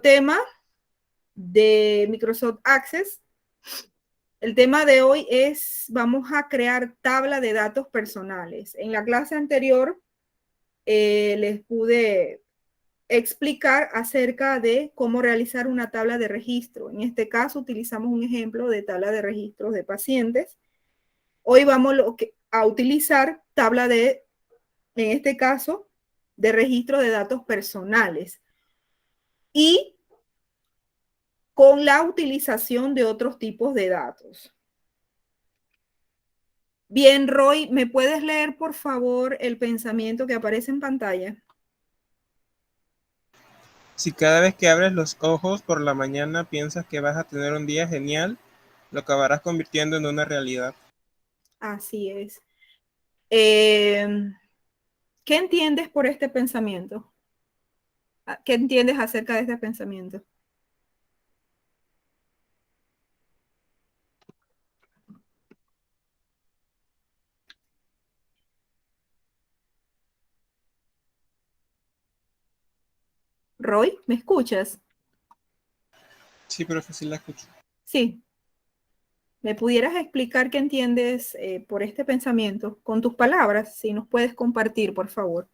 tema de Microsoft Access. El tema de hoy es, vamos a crear tabla de datos personales. En la clase anterior les pude explicar acerca de cómo realizar una tabla de registro. En este caso utilizamos un ejemplo de tabla de registros de pacientes. Hoy vamos a utilizar tabla de, en este caso, de registro de datos personales. Y con la utilización de otros tipos de datos. Bien, Roy, ¿me puedes leer, por favor, el pensamiento que aparece en pantalla? Si cada vez que abres los ojos por la mañana piensas que vas a tener un día genial, lo acabarás convirtiendo en una realidad. Así es. ¿Qué entiendes por este pensamiento? ¿Qué entiendes acerca de este pensamiento? Roy, ¿me escuchas? Sí, profe, sí la escucho. Sí. ¿Me pudieras explicar qué entiendes por este pensamiento con tus palabras? Si nos puedes compartir, por favor.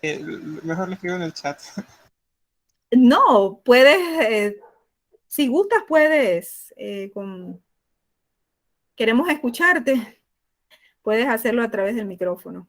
Mejor lo escribo en el chat. No, puedes, si gustas, puedes, queremos escucharte. Puedes hacerlo a través del micrófono.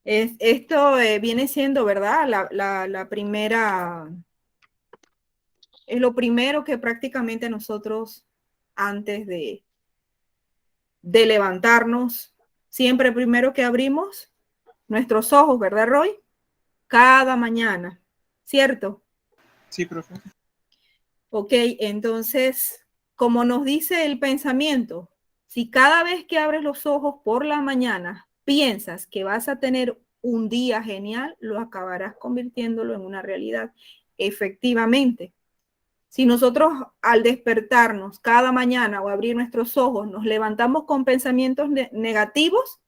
Esto viene siendo, ¿verdad? La primera, es lo primero que prácticamente nosotros antes de levantarnos, siempre primero que abrimos nuestros ojos, ¿verdad, Roy? Cada mañana, ¿cierto? Sí, profe. Ok, entonces, como nos dice el pensamiento, si cada vez que abres los ojos por la mañana piensas que vas a tener un día genial, lo acabarás convirtiéndolo en una realidad. Efectivamente, si nosotros al despertarnos cada mañana o abrir nuestros ojos nos levantamos con pensamientos negativos,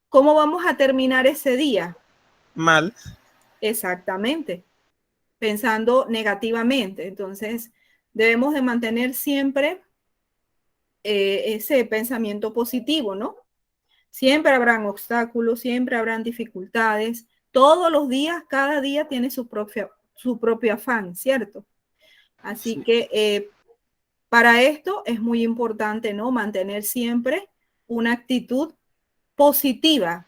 ¿cómo vamos a terminar ese día? Mal. Exactamente, pensando negativamente. Entonces, debemos de mantener siempre ese pensamiento positivo, ¿no? Siempre habrán obstáculos, siempre habrán dificultades. Todos los días, cada día tiene su propio afán, ¿cierto? Así Sí. que para esto es muy importante, ¿no? Mantener siempre una actitud positiva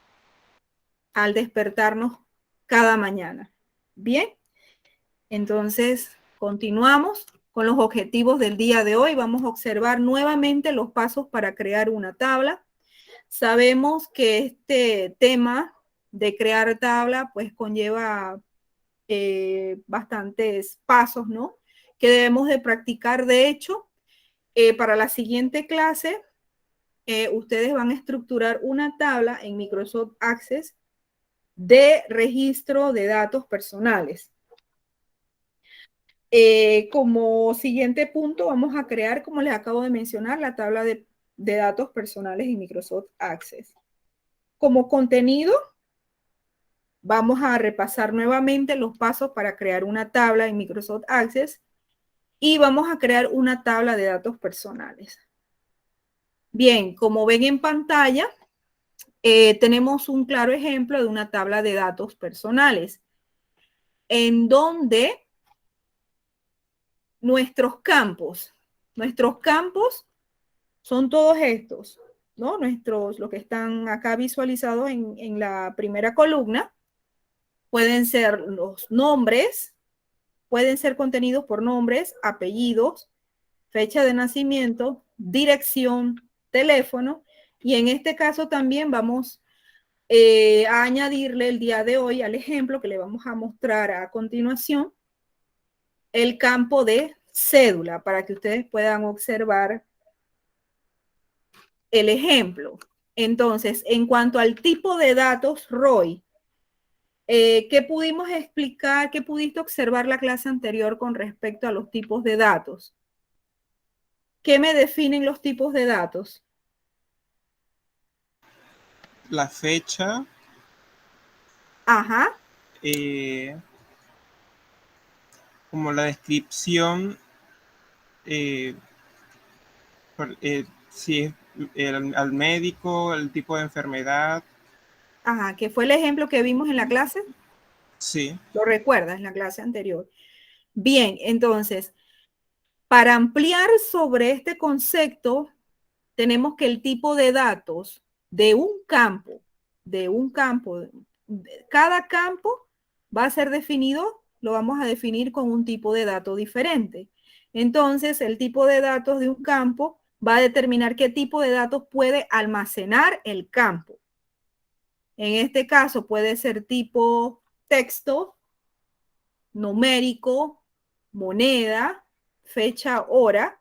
al despertarnos cada mañana. Bien, entonces continuamos con los objetivos del día de hoy. Vamos a observar nuevamente los pasos para crear una tabla. Sabemos que este tema de crear tabla pues conlleva bastantes pasos, ¿no? Que debemos de practicar. De hecho, para la siguiente clase, ustedes van a estructurar una tabla en Microsoft Access de registro de datos personales. Como siguiente punto, vamos a crear, como les acabo de mencionar, la tabla de datos personales en Microsoft Access. Como contenido, vamos a repasar nuevamente los pasos para crear una tabla en Microsoft Access y vamos a crear una tabla de datos personales. Bien, como ven en pantalla, tenemos un claro ejemplo de una tabla de datos personales en donde nuestros campos son todos estos, ¿no? Los que están acá visualizados en la primera columna, pueden ser los nombres, pueden ser contenidos por nombres, apellidos, fecha de nacimiento, dirección, teléfono, y en este caso también vamos a añadirle el día de hoy al ejemplo que le vamos a mostrar a continuación, el campo de cédula, para que ustedes puedan observar el ejemplo. Entonces, en cuanto al tipo de datos, Roy, ¿qué pudimos explicar, qué pudiste observar la clase anterior con respecto a los tipos de datos? ¿Qué me definen los tipos de datos? La fecha, Ajá, eh, como la descripción, eh, si es al médico, el tipo de enfermedad. ajá, que fue el ejemplo que vimos en la clase. Sí, ¿Lo recuerdas en la clase anterior? Bien, entonces, para ampliar sobre este concepto, tenemos que el tipo de datos de un campo, cada campo va a ser definido, lo vamos a definir con un tipo de dato diferente. Entonces, el tipo de datos de un campo va a determinar qué tipo de datos puede almacenar el campo. En este caso puede ser tipo texto, numérico, moneda, fecha, hora,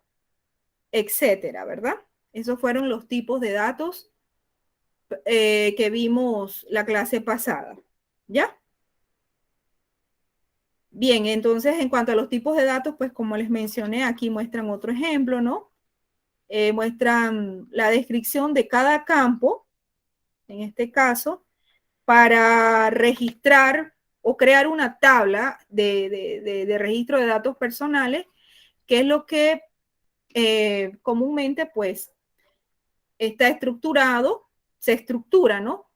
etcétera, ¿verdad? Esos fueron los tipos de datos que vimos la clase pasada. ¿Ya? Bien, entonces en cuanto a los tipos de datos, pues como les mencioné, aquí muestran otro ejemplo, ¿no? Muestran la descripción de cada campo, en este caso, para registrar o crear una tabla de registro de datos personales, que es lo que comúnmente pues está estructurado, se estructura, ¿no?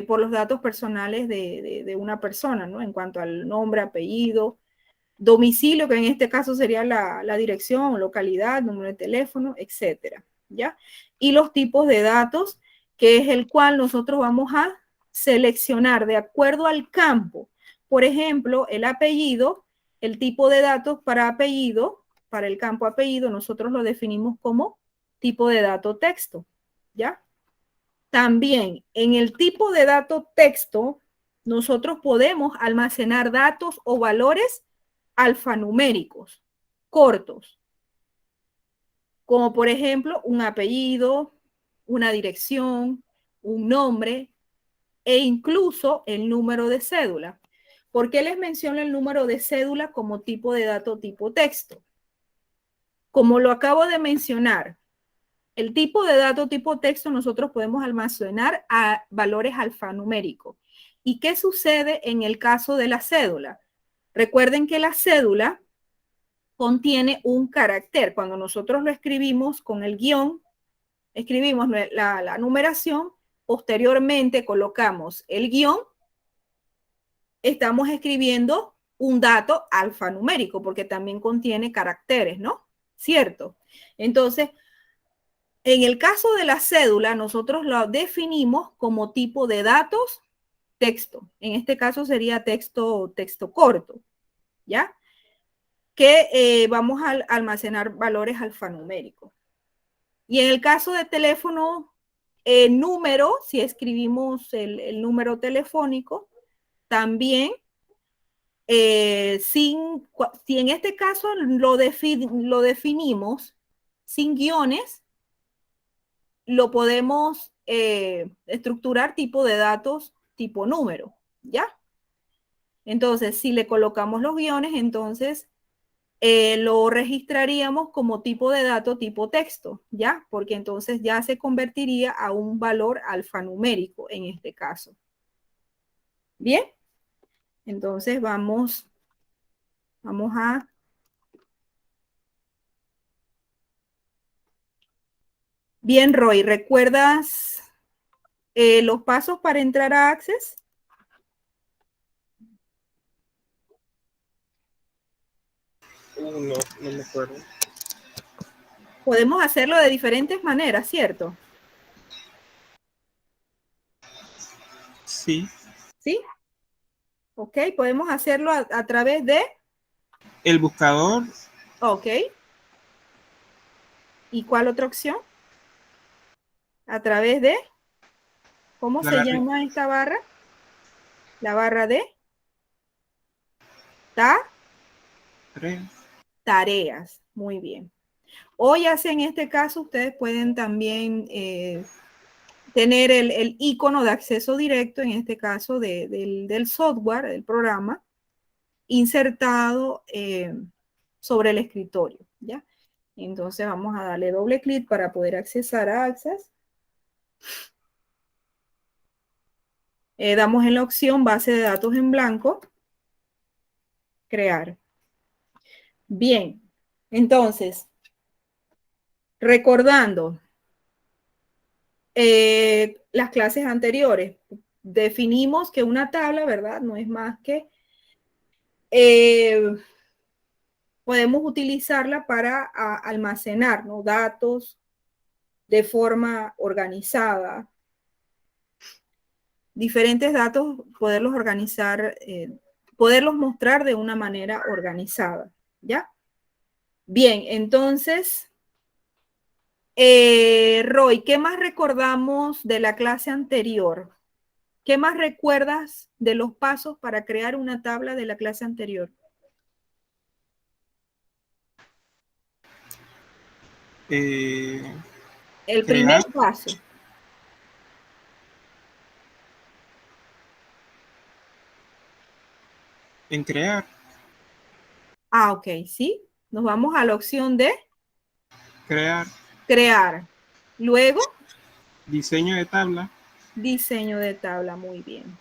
Por los datos personales de una persona, ¿no? En cuanto al nombre, apellido, domicilio, que en este caso sería la dirección, localidad, número de teléfono, etcétera, ¿ya? Y los tipos de datos, que es el cual nosotros vamos a seleccionar de acuerdo al campo. Por ejemplo, el apellido, el tipo de datos para apellido, para el campo apellido, nosotros lo definimos como tipo de dato texto, ¿ya? También en el tipo de dato texto, nosotros podemos almacenar datos o valores alfanuméricos cortos, como por ejemplo un apellido, una dirección, un nombre e incluso el número de cédula. ¿Por qué les menciono el número de cédula como tipo de dato tipo texto? Como lo acabo de mencionar, el tipo de dato tipo texto nosotros podemos almacenar a valores alfanuméricos. ¿Y qué sucede en el caso de la cédula? Recuerden que la cédula contiene un carácter. Cuando nosotros lo escribimos con el guión, escribimos la numeración, posteriormente colocamos el guión, estamos escribiendo un dato alfanumérico, porque también contiene caracteres, ¿no? ¿Cierto? Entonces, en el caso de la cédula, nosotros lo definimos como tipo de datos texto. En este caso sería texto corto, ¿ya? Que vamos a almacenar valores alfanuméricos. Y en el caso de teléfono, número, si escribimos el número telefónico, también, si en este caso lo definimos sin guiones, lo podemos estructurar tipo de datos, tipo número, ¿ya? Entonces, si le colocamos los guiones, entonces lo registraríamos como tipo de dato tipo texto, ¿ya? Porque entonces ya se convertiría a un valor alfanumérico en este caso. Bien, entonces vamos a... Bien, Roy, ¿recuerdas los pasos para entrar a Access? no, no me acuerdo. Podemos hacerlo de diferentes maneras, ¿cierto? Sí, ¿Sí? Ok, podemos hacerlo a través de... el buscador, Ok. ¿Y cuál otra opción? A través de... ¿Cómo la se barra llama esta barra? La barra de... Ta. 3. tareas. Muy bien. O ya sea en este caso, ustedes pueden también tener el icono de acceso directo, en este caso del software, del programa, insertado sobre el escritorio, ¿ya? Entonces vamos a darle doble clic para poder accesar a Access. Damos en la opción base de datos en blanco, crear. Bien, entonces, recordando las clases anteriores, definimos que una tabla, ¿verdad? No es más que podemos utilizarla para almacenar, ¿no?, datos de forma organizada. Diferentes datos, poderlos organizar, poderlos mostrar de una manera organizada, ¿ya? Bien, entonces, Roy, ¿qué más recordamos de la clase anterior? ¿Qué más recuerdas de los pasos para crear una tabla de la clase anterior? Eh, El primer crear, paso. en crear, Ah, ok, sí. Nos vamos a la opción de crear, crear. Luego, diseño de tabla, diseño de tabla, muy bien.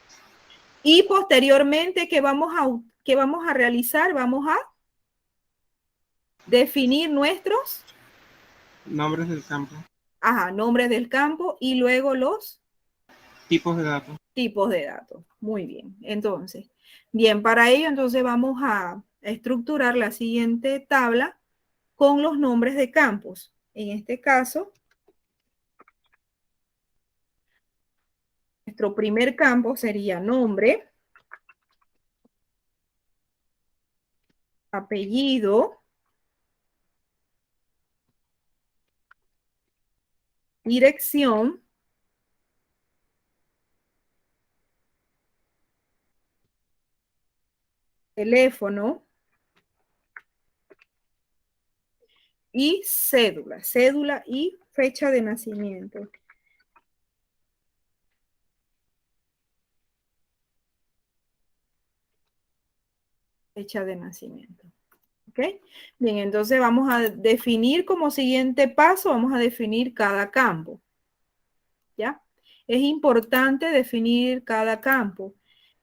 Y posteriormente, qué vamos a realizar? Vamos a definir nuestros, nombres del campo, nombres del campo y luego los tipos de datos. tipos de datos. Muy bien. Entonces, bien, para ello, entonces vamos a estructurar la siguiente tabla con los nombres de campos. En este caso, nuestro primer campo sería nombre, apellido, dirección, teléfono y cédula y fecha de nacimiento. Fecha de nacimiento. ¿Ok? Bien, entonces vamos a definir como siguiente paso, vamos a definir cada campo. ¿Ya? Es importante definir cada campo.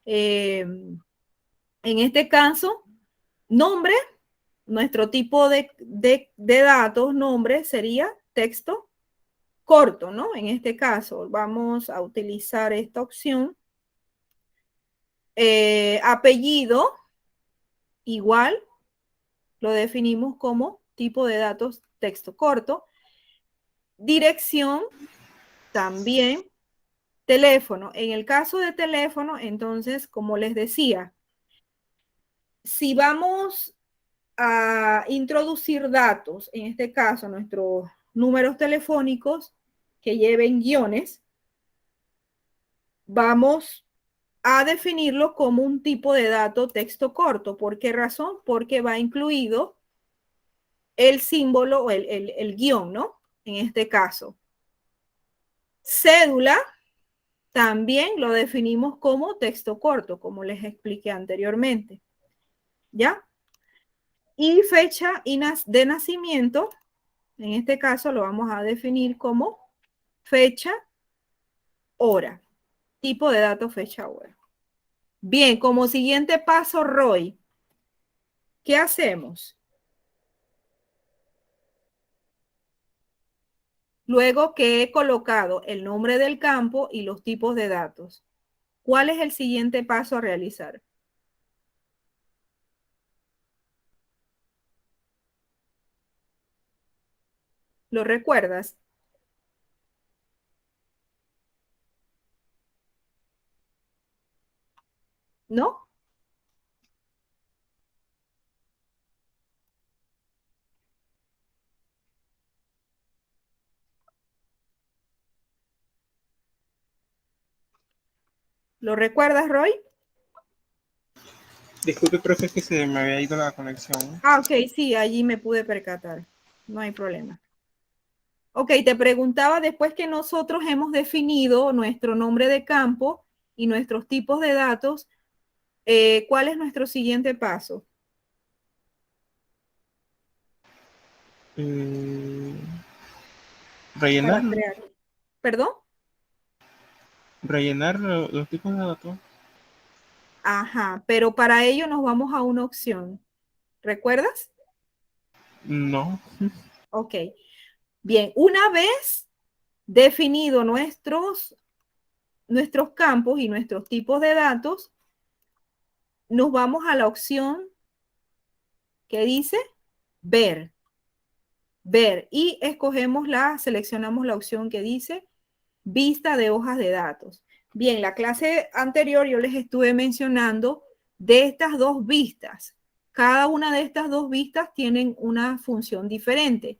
En este caso, nombre, nuestro tipo de datos, nombre sería texto corto, ¿no? En este caso, vamos a utilizar esta opción. Apellido, igual, lo definimos como tipo de datos texto corto. Dirección, también. Teléfono. En el caso de teléfono, entonces, como les decía, si vamos a introducir datos, en este caso nuestros números telefónicos que lleven guiones, vamos a definirlo como un tipo de dato texto corto. ¿Por qué razón? Porque va incluido el símbolo o el guión, ¿no? En este caso. Cédula también lo definimos como texto corto, como les expliqué anteriormente. ¿Ya? Y fecha de nacimiento, en este caso lo vamos a definir como fecha, hora. Tipo de dato, fecha, hora. Bien, como siguiente paso, Roy, ¿qué hacemos? Luego que he colocado el nombre del campo y los tipos de datos, ¿cuál es el siguiente paso a realizar? ¿Lo recuerdas? ¿No? ¿Lo recuerdas, Roy? Disculpe, profe, que se me había ido la conexión. Ah, ok, sí, allí me pude percatar. No hay problema. Ok, te preguntaba después que nosotros hemos definido nuestro nombre de campo y nuestros tipos de datos, ¿cuál es nuestro siguiente paso? Mm, Para rellenar, crear. ¿Perdón? rellenar los tipos de datos. Ajá, pero para ello nos vamos a una opción. ¿Recuerdas? No. Ok. Bien, una vez definido nuestros campos y nuestros tipos de datos, nos vamos a la opción que dice ver, ver y seleccionamos la opción que dice vista de hojas de datos. Bien, la clase anterior yo les estuve mencionando de estas dos vistas. Cada una de estas dos vistas tienen una función diferente.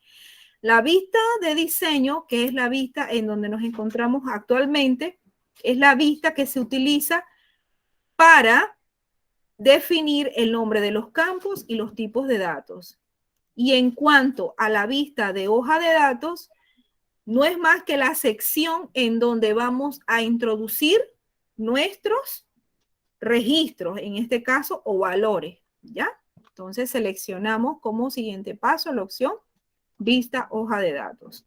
La vista de diseño, que es la vista en donde nos encontramos actualmente, es la vista que se utiliza para definir el nombre de los campos y los tipos de datos. Y en cuanto a la vista de hoja de datos, no es más que la sección en donde vamos a introducir nuestros registros, en este caso, o valores, ¿ya? Entonces seleccionamos como siguiente paso la opción vista hoja de datos.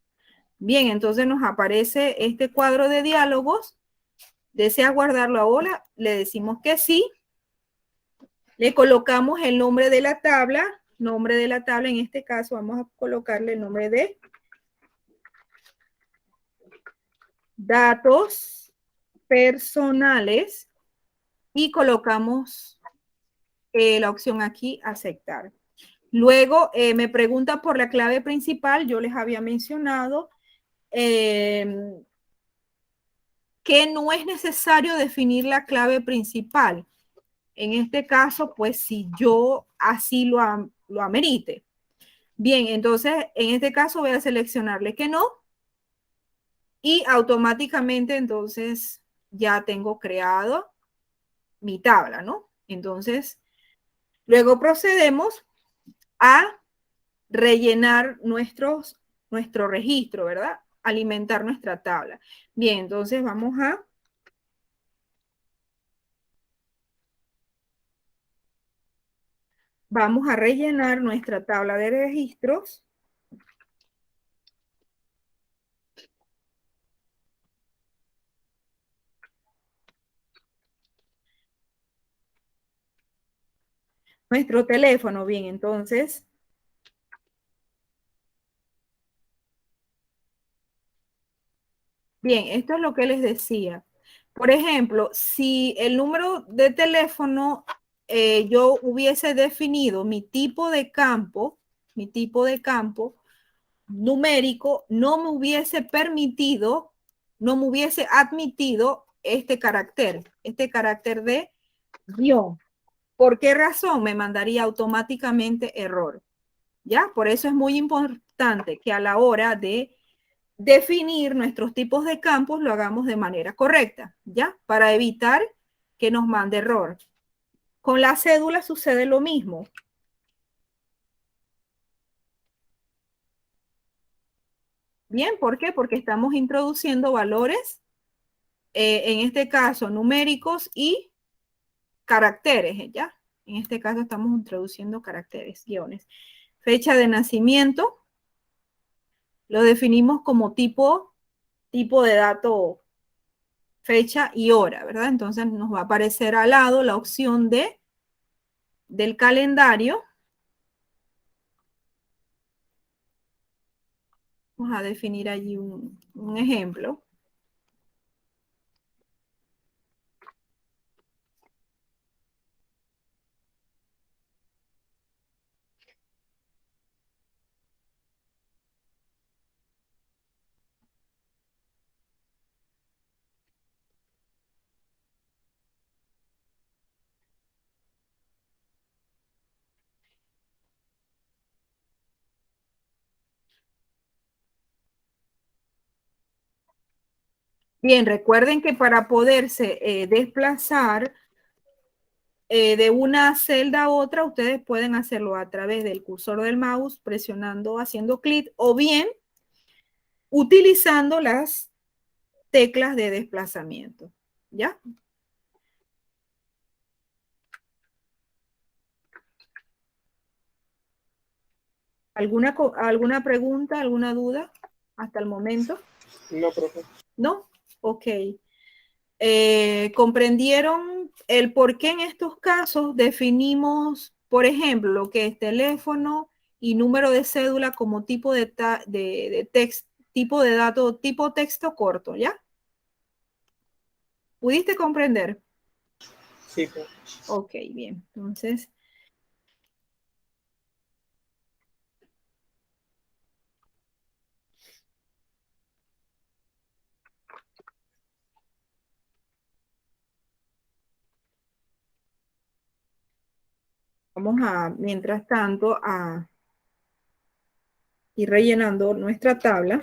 Bien, entonces nos aparece este cuadro de diálogos. ¿Desea guardarlo ahora? Le decimos que sí. Le colocamos el nombre de la tabla. Nombre de la tabla, en este caso vamos a colocarle el nombre de datos personales y colocamos la opción aquí, aceptar. Luego me pregunta por la clave principal. Yo les había mencionado que no es necesario definir la clave principal. En este caso, pues si yo así lo amerite. Bien, entonces en este caso voy a seleccionarle que no y automáticamente entonces ya tengo creado mi tabla, ¿no? Entonces, luego procedemos a rellenar nuestro registro, ¿verdad? Alimentar nuestra tabla. Bien, entonces vamos a rellenar nuestra tabla de registros. Nuestro teléfono, bien, entonces, bien, esto es lo que les decía. Por ejemplo, si el número de teléfono yo hubiese definido mi tipo de campo numérico, no me hubiese permitido, no me hubiese admitido este carácter de guión. ¿Por qué razón? Me mandaría automáticamente error. ¿Ya? Por eso es muy importante que a la hora de definir nuestros tipos de campos lo hagamos de manera correcta, ¿ya? Para evitar que nos mande error. Con la cédula sucede lo mismo. Bien, ¿por qué? Porque estamos introduciendo valores, en este caso numéricos y caracteres, ¿ya? En este caso estamos introduciendo caracteres, guiones. Fecha de nacimiento, lo definimos como tipo de dato, fecha y hora, ¿verdad? Entonces nos va a aparecer al lado la opción del calendario. Vamos a definir allí un ejemplo. Bien, recuerden que para poderse desplazar de una celda a otra, ustedes pueden hacerlo a través del cursor del mouse, presionando, haciendo clic, o bien utilizando las teclas de desplazamiento. ¿Ya? ¿Alguna pregunta, alguna duda hasta el momento? No, profe. ¿No? Ok. ¿Comprendieron el por qué en estos casos definimos, por ejemplo, lo que es teléfono y número de cédula como tipo de texto, tipo de dato, tipo texto corto, ¿ya? ¿Pudiste comprender? Sí, profe. Ok, bien. Entonces, vamos a, mientras tanto, a ir rellenando nuestra tabla.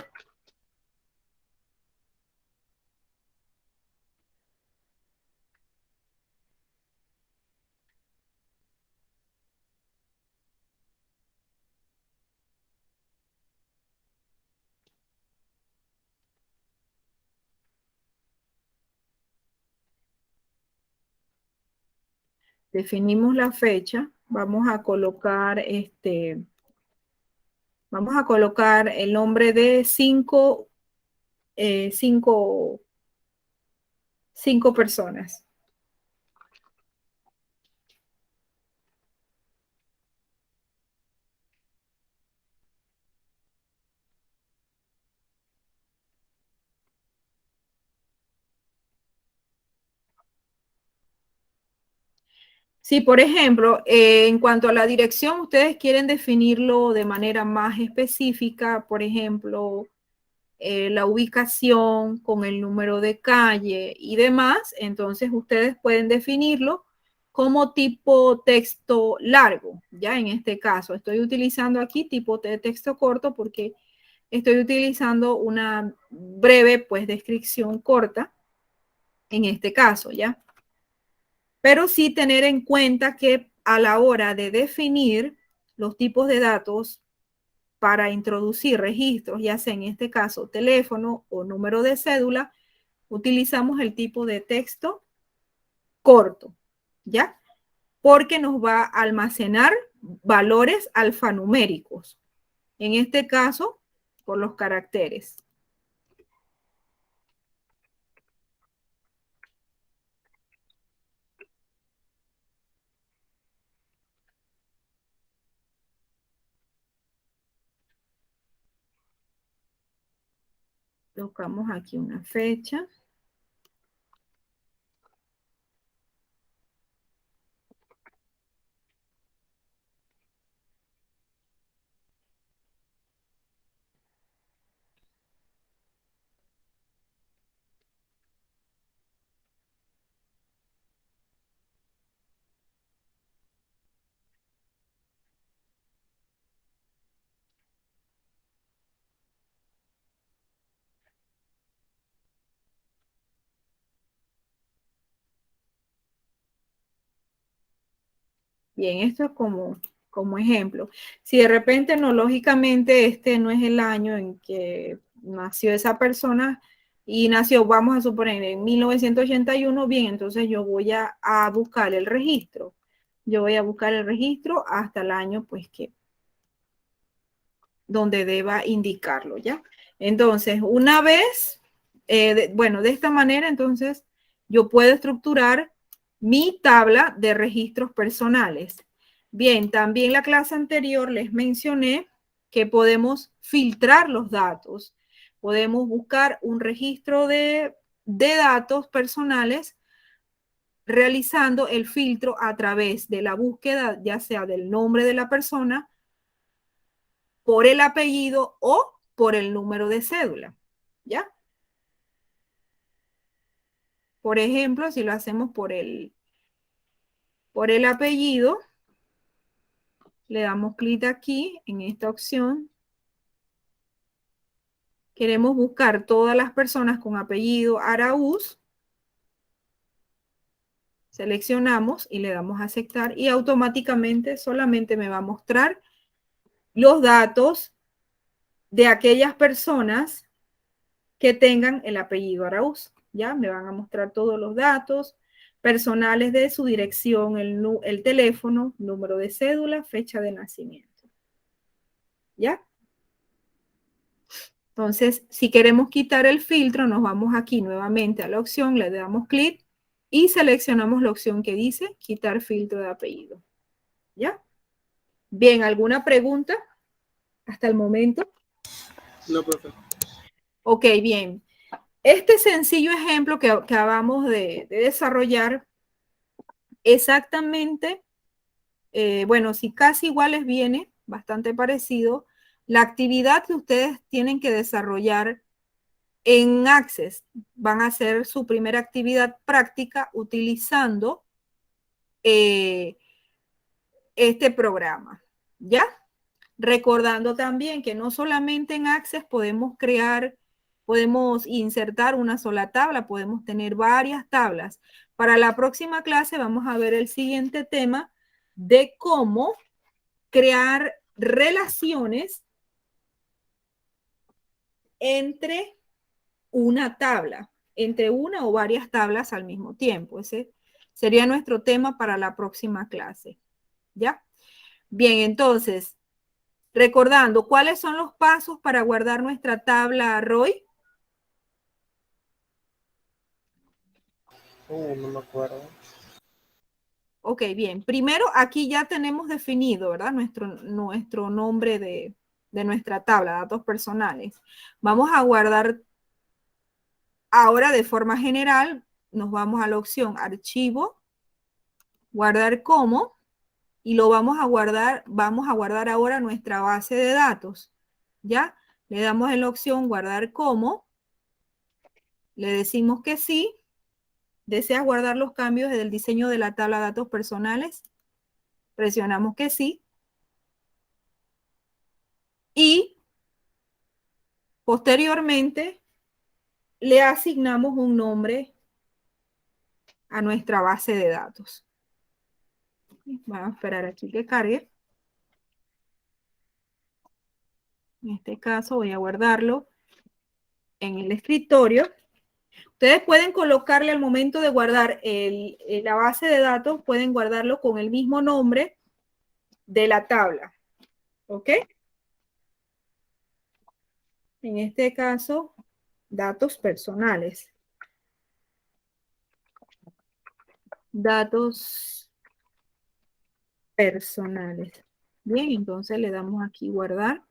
Definimos la fecha. Vamos a colocar vamos a colocar el nombre de cinco personas. Si, por ejemplo, en cuanto a la dirección, ustedes quieren definirlo de manera más específica, por ejemplo, la ubicación con el número de calle y demás, entonces ustedes pueden definirlo como tipo texto largo. Ya en este caso, estoy utilizando aquí tipo de texto corto porque estoy utilizando una breve, pues, descripción corta en este caso, ¿ya? Pero sí tener en cuenta que a la hora de definir los tipos de datos para introducir registros, ya sea en este caso teléfono o número de cédula, utilizamos el tipo de texto corto, ¿ya? Porque nos va a almacenar valores alfanuméricos. En este caso, por los caracteres. Colocamos aquí una fecha. Bien, esto es como ejemplo. Si de repente, no, lógicamente, este no es el año en que nació esa persona y nació, vamos a suponer, en 1981, bien, entonces yo voy a buscar el registro. Yo voy a buscar el registro hasta el año, pues, que donde deba indicarlo, ¿ya? Entonces, una vez, bueno, de esta manera, entonces, yo puedo estructurar mi tabla de registros personales. Bien, también la clase anterior les mencioné que podemos filtrar los datos. Podemos buscar un registro de datos personales realizando el filtro a través de la búsqueda, ya sea del nombre de la persona, por el apellido o por el número de cédula, ¿ya? Por ejemplo, si lo hacemos por el apellido, le damos clic aquí en esta opción. Queremos buscar todas las personas con apellido Araúz. Seleccionamos y le damos a aceptar y automáticamente solamente me va a mostrar los datos de aquellas personas que tengan el apellido Araúz. Ya me van a mostrar todos los datos personales de su dirección, el teléfono, número de cédula, fecha de nacimiento. ¿Ya? Entonces, si queremos quitar el filtro, nos vamos aquí nuevamente a la opción, le damos clic y seleccionamos la opción que dice quitar filtro de apellido. ¿Ya? Bien, ¿alguna pregunta hasta el momento? No, profe. Ok, bien. Este sencillo ejemplo que acabamos de desarrollar, exactamente, bueno, si casi iguales viene, bastante parecido, la actividad que ustedes tienen que desarrollar en Access van a hacer su primera actividad práctica utilizando este programa, ¿ya? Recordando también que no solamente en Access podemos insertar una sola tabla, podemos tener varias tablas. Para la próxima clase vamos a ver el siguiente tema de cómo crear relaciones entre una tabla, entre una o varias tablas al mismo tiempo. Ese sería nuestro tema para la próxima clase. ¿Ya? Bien, entonces, recordando, ¿cuáles son los pasos para guardar nuestra tabla Roy? No me acuerdo. Ok, bien. Primero, aquí ya tenemos definido, ¿verdad? Nuestro nombre de nuestra tabla, datos personales. Vamos a guardar ahora de forma general, nos vamos a la opción Archivo, Guardar como, y lo vamos a guardar ahora nuestra base de datos, ¿ya? Le damos en la opción Guardar como, le decimos que sí. ¿Deseas guardar los cambios del diseño de la tabla de datos personales? Presionamos que sí. Y posteriormente le asignamos un nombre a nuestra base de datos. Vamos a esperar aquí que cargue. En este caso voy a guardarlo en el escritorio. Ustedes pueden colocarle al momento de guardar la base de datos, pueden guardarlo con el mismo nombre de la tabla. ¿Ok? En este caso, datos personales. Datos personales. Bien, entonces le damos aquí guardar.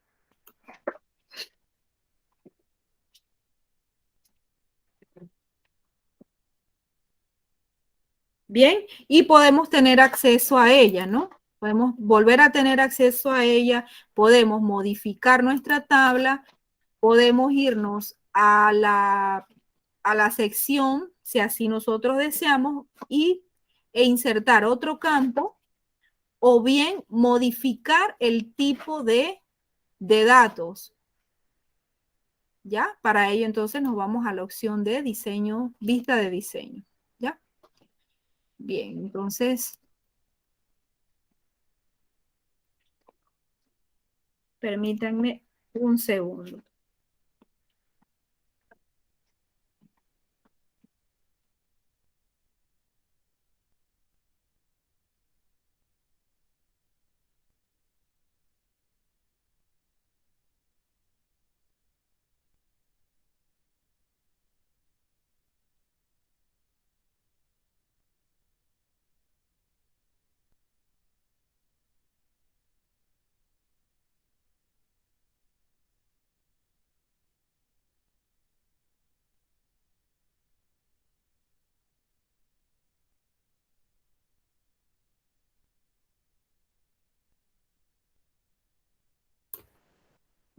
Bien, y podemos tener acceso a ella, ¿no? Podemos volver a tener acceso a ella, podemos modificar nuestra tabla, podemos irnos a la sección, si así nosotros deseamos, e insertar otro campo, o bien modificar el tipo de datos. ¿Ya? Para ello entonces nos vamos a la opción de diseño, vista de diseño. ¿Ya? Bien, entonces permítanme un segundo.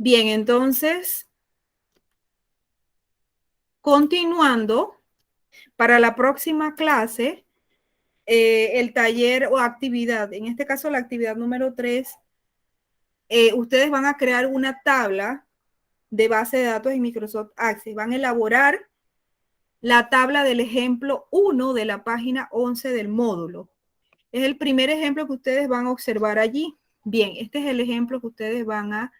Bien, entonces, continuando, para la próxima clase, el taller o actividad, en este caso la actividad número 3, ustedes van a crear una tabla de base de datos en Microsoft Access. Van a elaborar la tabla del ejemplo 1 de la página 11 del módulo. Es el primer ejemplo que ustedes van a observar allí. Bien, este es el ejemplo que ustedes van a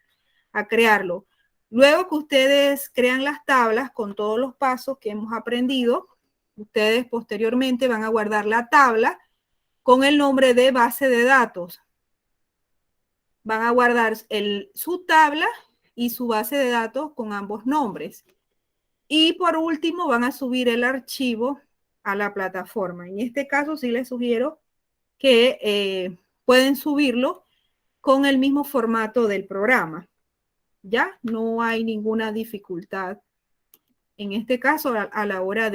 crearlo. Luego que ustedes crean las tablas con todos los pasos que hemos aprendido, ustedes posteriormente van a guardar la tabla con el nombre de base de datos. Van a guardar su tabla y su base de datos con ambos nombres. Y por último van a subir el archivo a la plataforma. En este caso sí les sugiero que pueden subirlo con el mismo formato del programa. Ya no hay ninguna dificultad en este caso a la hora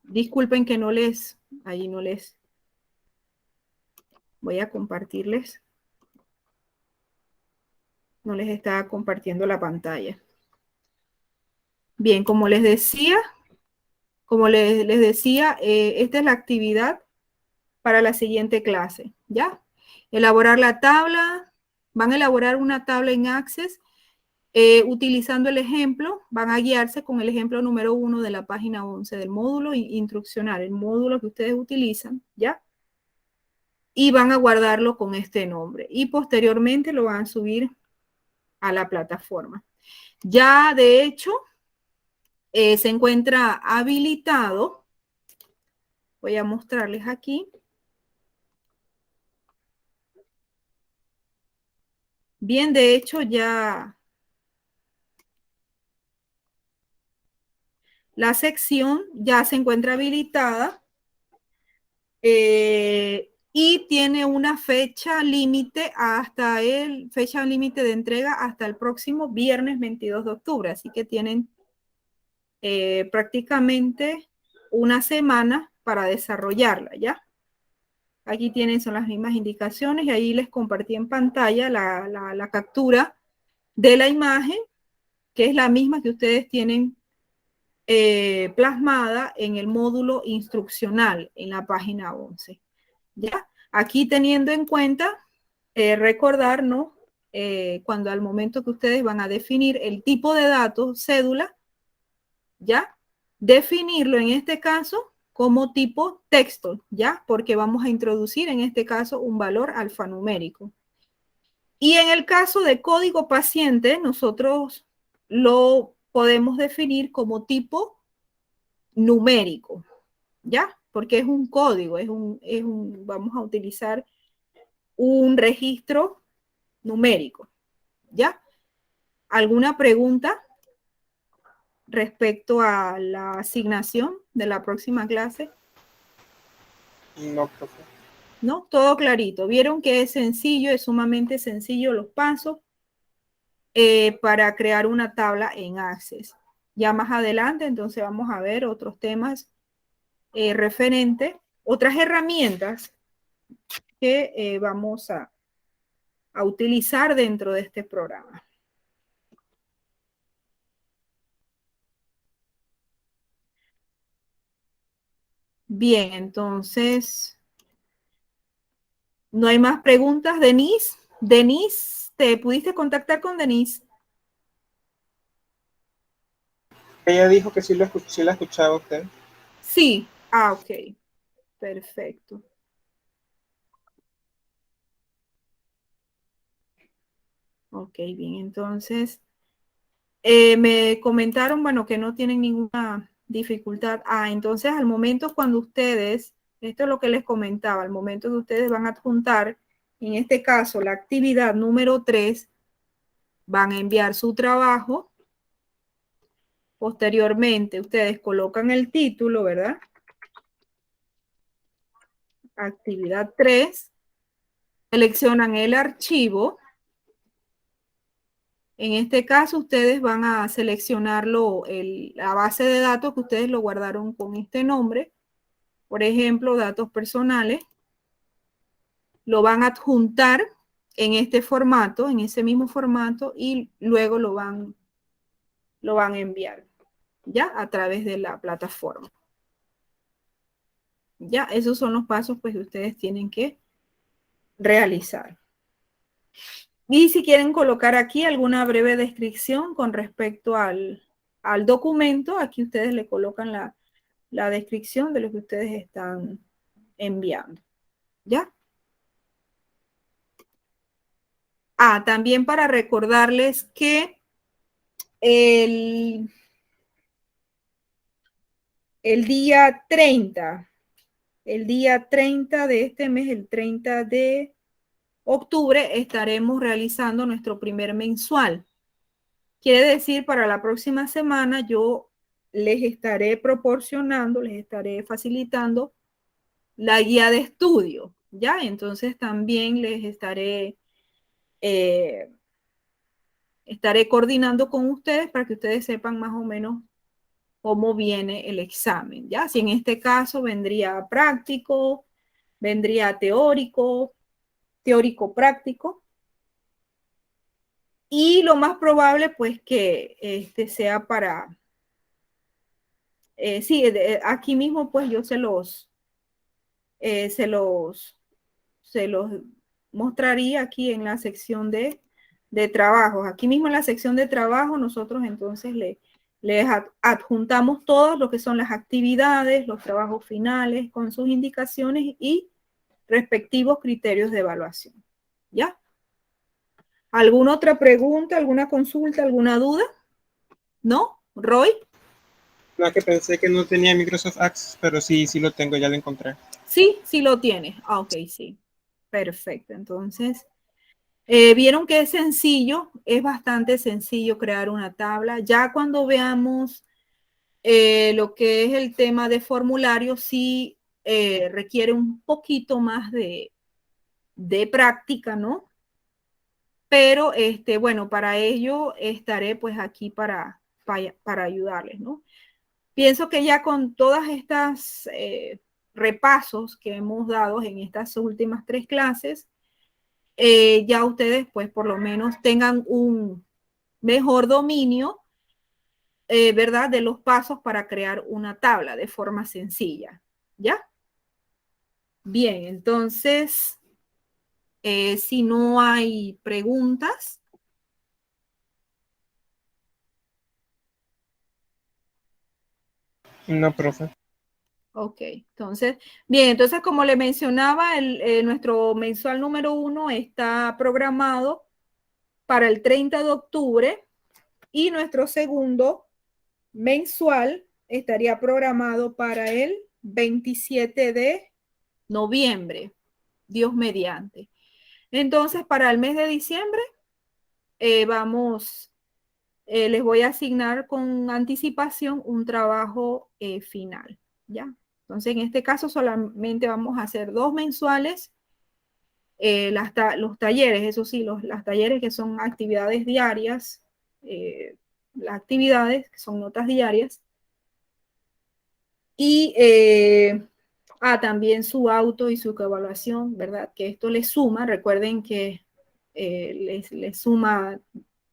disculpen que no les, ahí no les, voy a compartirles, no les estaba compartiendo la pantalla. Bien, como les decía, esta es la actividad para la siguiente clase, ¿ya? Elaborar la tabla, van a elaborar una tabla en Access utilizando el ejemplo, van a guiarse con el ejemplo número 1 de la página 11 del módulo instruccional, el módulo que ustedes utilizan, ¿ya? Y van a guardarlo con este nombre. Y posteriormente lo van a subir a la plataforma. Ya, de hecho, se encuentra habilitado. Voy a mostrarles aquí. Bien, de hecho, ya la sección ya se encuentra habilitada y tiene una fecha límite fecha límite de entrega hasta el próximo viernes 22 de octubre. Así que tienen prácticamente una semana para desarrollarla, ¿ya? Aquí tienen, son las mismas indicaciones y ahí les compartí en pantalla la captura de la imagen, que es la misma que ustedes tienen plasmada en el módulo instruccional en la página 11. ¿Ya? Aquí teniendo en cuenta, recordar, ¿no? Cuando al momento que ustedes van a definir el tipo de datos, cédula, ¿ya? Definirlo en este caso como tipo texto, ¿ya? Porque vamos a introducir en este caso un valor alfanumérico. Y en el caso de código paciente, nosotros lo podemos definir como tipo numérico, ¿ya? Porque es un código, vamos a utilizar un registro numérico, ¿ya? ¿Alguna pregunta respecto a la asignación de la próxima clase? No, profe. ¿No? Todo clarito. Vieron que es sencillo, es sumamente sencillo los pasos para crear una tabla en Access. Ya más adelante, entonces vamos a ver otros temas referentes, otras herramientas que vamos a utilizar dentro de este programa. Bien, entonces, ¿no hay más preguntas? Denise, ¿te pudiste contactar con Denise? Ella dijo que sí la escuchaba usted. Sí, ok, perfecto. Ok, bien, entonces, me comentaron, bueno, que no tienen ninguna dificultad. Entonces al momento cuando ustedes, esto es lo que les comentaba, al momento que ustedes van a adjuntar, en este caso, la actividad número 3, van a enviar su trabajo. Posteriormente, ustedes colocan el título, ¿verdad? Actividad 3, seleccionan el archivo. En este caso, ustedes van a seleccionarlo, la base de datos que ustedes lo guardaron con este nombre. Por ejemplo, datos personales. Lo van a adjuntar en este formato, en ese mismo formato, y luego lo van a enviar, ¿ya? A través de la plataforma. Ya, esos son los pasos pues que ustedes tienen que realizar. Y si quieren colocar aquí alguna breve descripción con respecto al documento, aquí ustedes le colocan la descripción de lo que ustedes están enviando. ¿Ya? También para recordarles que el día 30 de este mes, el 30 de octubre, estaremos realizando nuestro primer mensual. Quiere decir, para la próxima semana yo les estaré proporcionando, les estaré facilitando la guía de estudio, ¿ya? Entonces también les estaré coordinando con ustedes para que ustedes sepan más o menos cómo viene el examen, ¿ya? Si en este caso vendría práctico, vendría teórico, teórico-práctico, y lo más probable, pues, que sea para, sí, aquí mismo, pues, yo se los mostraría aquí en la sección de trabajos. Aquí mismo en la sección de trabajo, nosotros entonces les adjuntamos todo lo que son las actividades, los trabajos finales, con sus indicaciones y respectivos criterios de evaluación. ¿Ya? ¿Alguna otra pregunta, alguna consulta, alguna duda? ¿No? ¿Roy? No, que pensé que no tenía Microsoft Access, pero sí, sí lo tengo, ya lo encontré. Sí, sí lo tienes. Ok, sí. Perfecto. Entonces, vieron que es sencillo, es bastante sencillo crear una tabla. Ya cuando veamos lo que es el tema de formulario, sí requiere un poquito más de práctica, ¿no? Pero, bueno, para ello estaré pues aquí para ayudarles, ¿no? Pienso que ya con todas estas repasos que hemos dado en estas últimas 3 clases, ya ustedes pues por lo menos tengan un mejor dominio, ¿verdad? De los pasos para crear una tabla de forma sencilla, ¿ya? Bien, entonces, si no hay preguntas. No, profe. Ok, entonces, bien, entonces como le mencionaba, nuestro mensual número 1 está programado para el 30 de octubre y nuestro segundo mensual estaría programado para el 27 de noviembre, Dios mediante. Entonces, para el mes de diciembre, les voy a asignar con anticipación un trabajo final, ¿ya? Entonces, en este caso solamente vamos a hacer 2 mensuales, los talleres, eso sí, las talleres que son actividades diarias, las actividades que son notas diarias, y también su auto y su evaluación, ¿verdad? Que esto les suma, recuerden que les suma,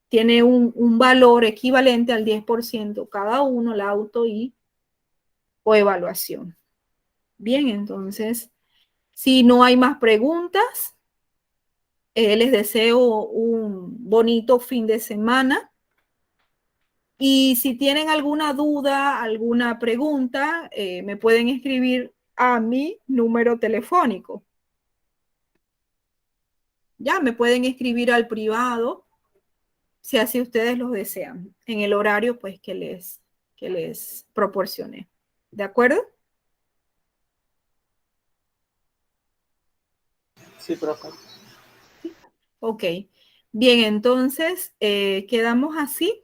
tiene un valor equivalente al 10% cada uno, el auto y o evaluación. Bien, entonces, si no hay más preguntas, les deseo un bonito fin de semana. Y si tienen alguna duda, alguna pregunta, me pueden escribir a mi número telefónico. Ya, me pueden escribir al privado, si así ustedes lo desean, en el horario pues que les proporcioné. ¿De acuerdo? Sí, profe. Ok. Bien, entonces quedamos así.